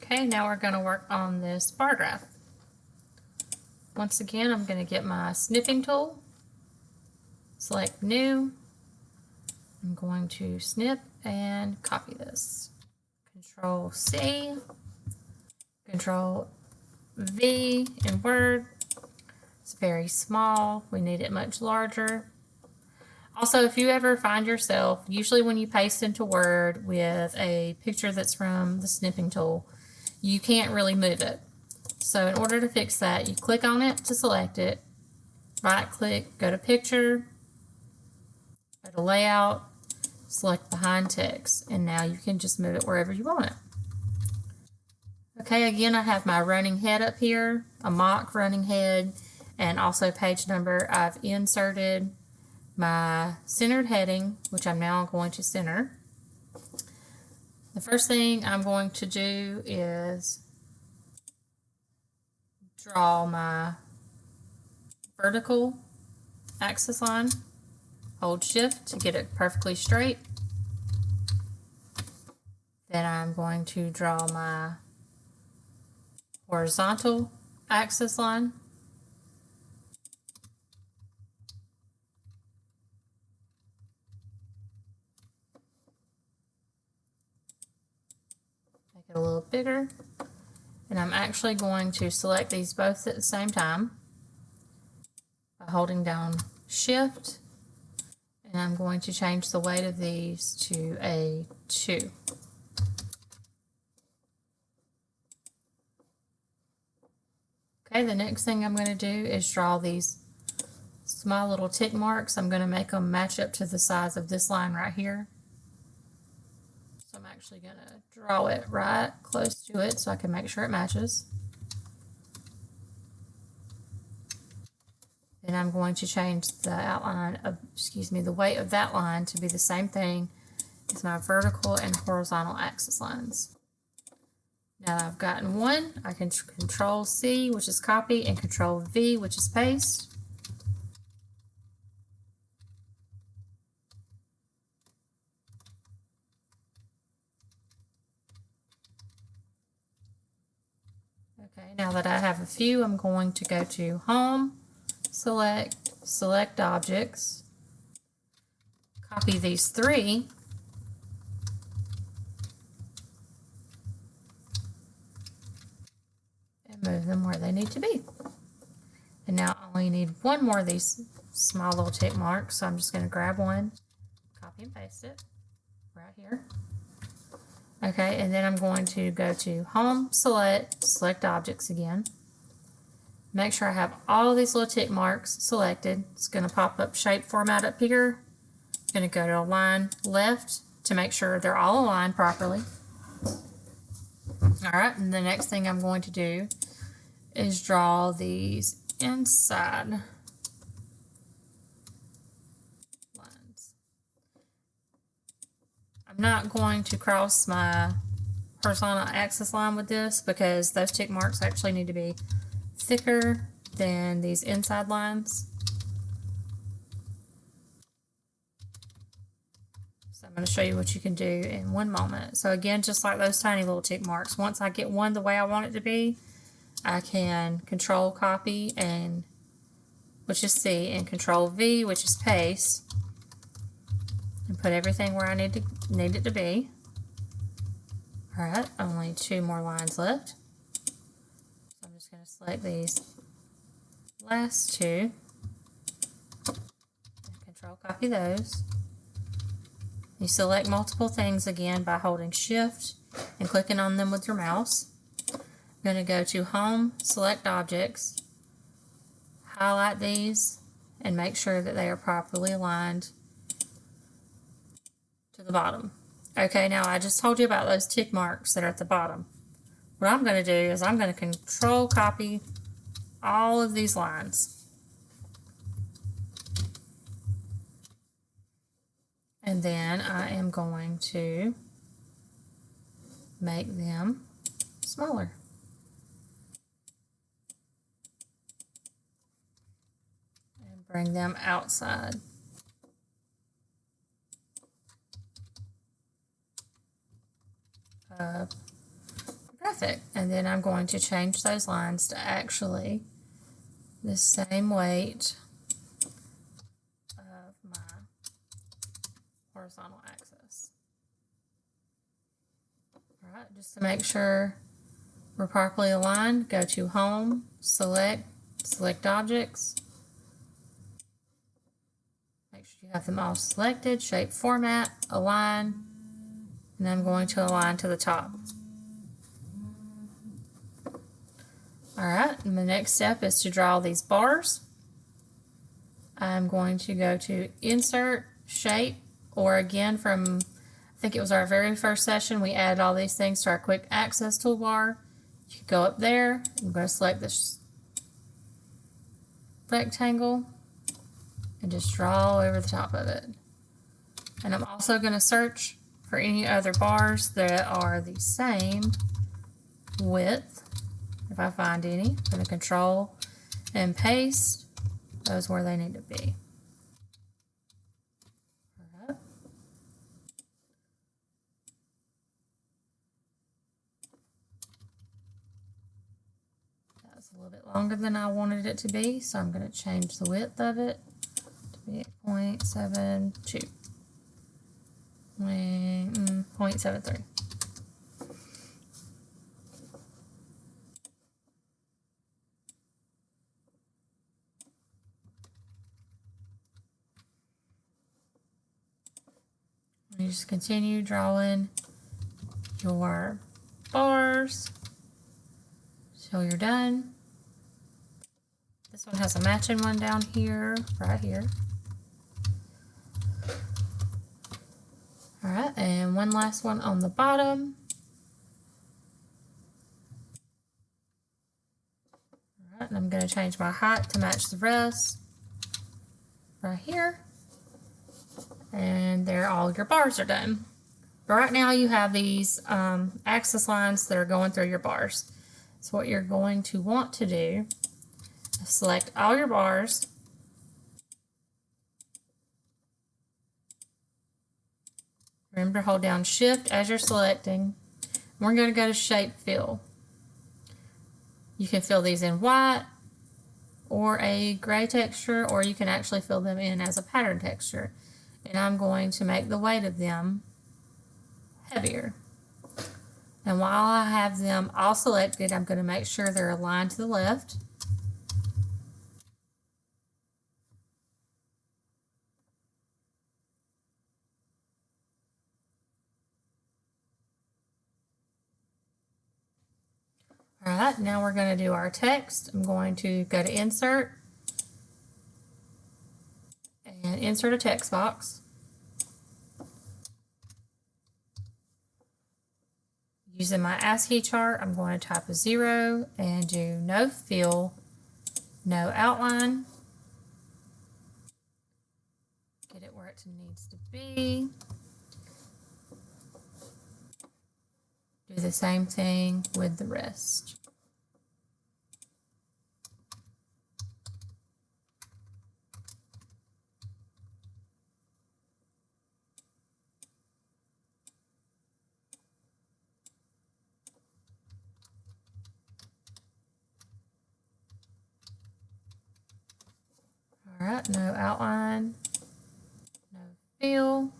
Okay, now we're going to work on this bar graph. Once again, I'm going to get my snipping tool, select new. I'm going to snip and copy this. Control C, Control V in Word. It's very small. We need it much larger. Also, if you ever find yourself, usually when you paste into Word with a picture that's from the snipping tool, you can't really move it. So in order to fix that, you click on it to select it, right click, go to picture, go to layout, select behind text, and now you can just move it wherever you want it. Okay, again, I have my running head up here, a mock running head, and also page number. I've inserted my centered heading, which I'm now going to center. The first thing I'm going to do is draw my vertical axis line. Hold shift to get it perfectly straight. Then I'm going to draw my horizontal axis line. Make it a little bigger. And I'm actually going to select these both at the same time by holding down shift. And I'm going to change the weight of these to a 2. Okay, the next thing I'm going to do is draw these small little tick marks. I'm going to make them match up to the size of this line right here. So I'm actually going to draw it right close to it so I can make sure it matches. Then I'm going to change the outline of, the weight of that line to be the same thing as my vertical and horizontal axis lines. Now that I've gotten one, I can Control C, which is copy, and Control V, which is paste. Okay, now that I have a few, I'm going to go to Home, Select Objects, copy these 3, and move them where they need to be. And now I only need one more of these small little tick marks, so I'm just going to grab one, copy and paste it right here. Okay, and then I'm going to go to Home, Select Objects again. Make sure I have all these little tick marks selected. It's going to pop up Shape Format up here. I'm going to go to Align Left to make sure they're all aligned properly. Alright, and the next thing I'm going to do is draw these inside lines. I'm not going to cross my horizontal axis line with this because those tick marks actually need to be thicker than these inside lines. So I'm going to show you what you can do in one moment. So again, just like those tiny little tick marks, once I get one the way I want it to be, I can Control Copy, and which is C, and Control V, which is paste, and put everything where I need it to be. Alright, only 2 more lines left. So I'm just going to select these last 2 and Control Copy those. You select multiple things again by holding Shift and clicking on them with your mouse. I'm going to go to Home, Select Objects, highlight these, and make sure that they are properly aligned to the bottom. Okay, now I just told you about those tick marks that are at the bottom. What I'm going to do is I'm going to Control Copy all of these lines. And then I am going to make them smaller. And bring them outside. Perfect. And then I'm going to change those lines to actually the same weight of my horizontal axis. All right, just to make sure we're properly aligned, go to Home, Select Objects. Make sure you have them all selected, Shape Format, Align, and I'm going to align to the top. Alright, and the next step is to draw these bars. I'm going to go to Insert, Shape, or again from, I think it was our very first session, we added all these things to our Quick Access toolbar. You can go up there, I'm going to select this rectangle and just draw over the top of it. And I'm also going to search for any other bars that are the same width. If I find any, I'm going to Control and paste those where they need to be. All right. That was a little bit longer than I wanted it to be, so I'm going to change the width of it to be 0.72. 0.73. You just continue drawing your bars till you're done. This one has a matching one down here, right here. Alright, and one last one on the bottom. Alright, and I'm going to change my height to match the rest. Right here. And there all your bars are done. But right now you have these axis lines that are going through your bars. So what you're going to want to do is select all your bars. Remember to hold down Shift as you're selecting. We're going to go to Shape Fill. You can fill these in white or a gray texture, or you can actually fill them in as a pattern texture. And I'm going to make the weight of them heavier. And while I have them all selected, I'm going to make sure they're aligned to the left. Alright, now we're going to do our text. I'm going to go to Insert and insert a text box. Using my ASCII chart, I'm going to type a 0 and do no fill, no outline. Get it where it needs to be. Do the same thing with the rest. Alright, no outline, no fill.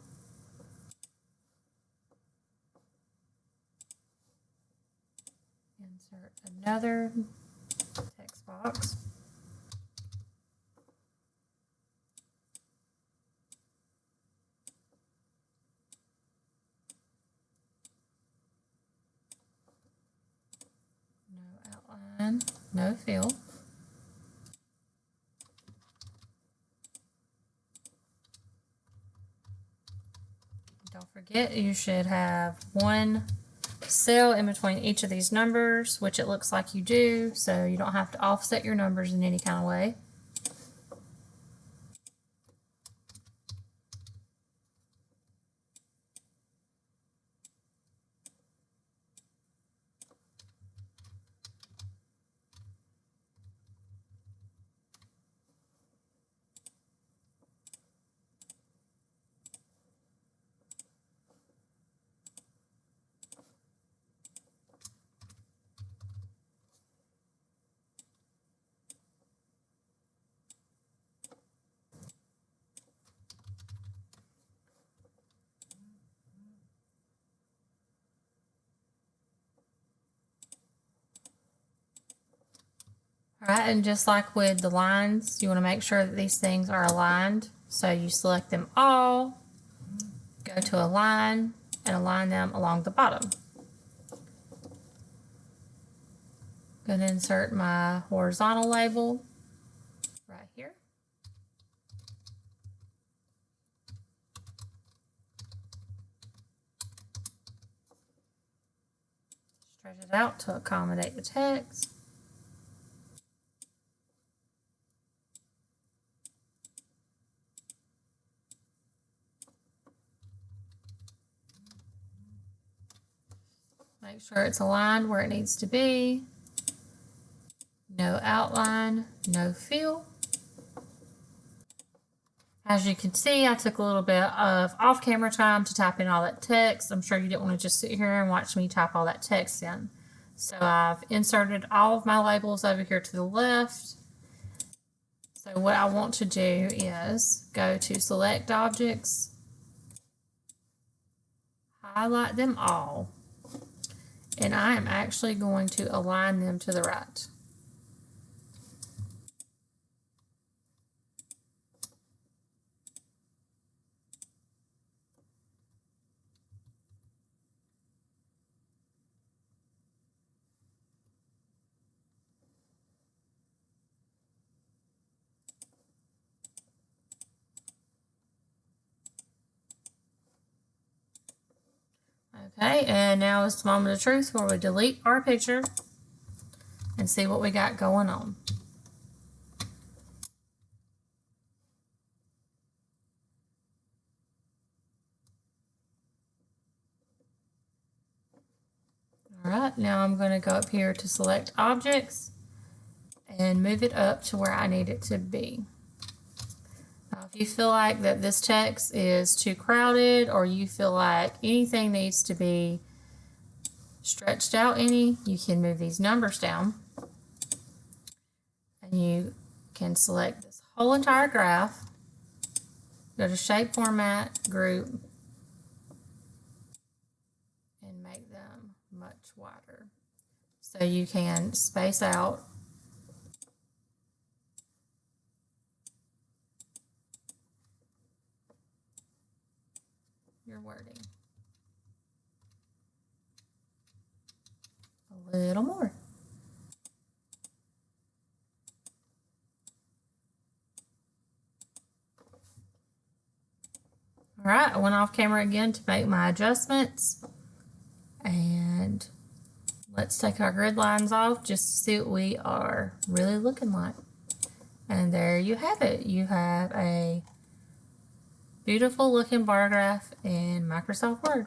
Insert another text box. No outline, no fill. Don't forget, you should have one cell in between each of these numbers, which it looks like you do, so you don't have to offset your numbers in any kind of way. Alright, and just like with the lines, you want to make sure that these things are aligned. So you select them all, go to align, and align them along the bottom. Going to insert my horizontal label right here. Stretch it out to accommodate the text. Make sure it's aligned where it needs to be. No outline, no fill. As you can see, I took a little bit of off-camera time to type in all that text. I'm sure you didn't want to just sit here and watch me type all that text in. So I've inserted all of my labels over here to the left. So what I want to do is go to Select Objects, highlight them all, and I am actually going to align them to the right. Okay, and now is the moment of truth where we delete our picture and see what we got going on. Alright, now I'm going to go up here to Select Objects and move it up to where I need it to be. Now, if you feel like that this text is too crowded, or you feel like anything needs to be stretched out any, you can move these numbers down, and you can select this whole entire graph, go to Shape Format, Group, and make them much wider. So you can space out your wording a little more. All right, I went off camera again to make my adjustments, and let's take our grid lines off just to see what we are really looking like. And there you have it. You have a beautiful looking bar graph in Microsoft Word.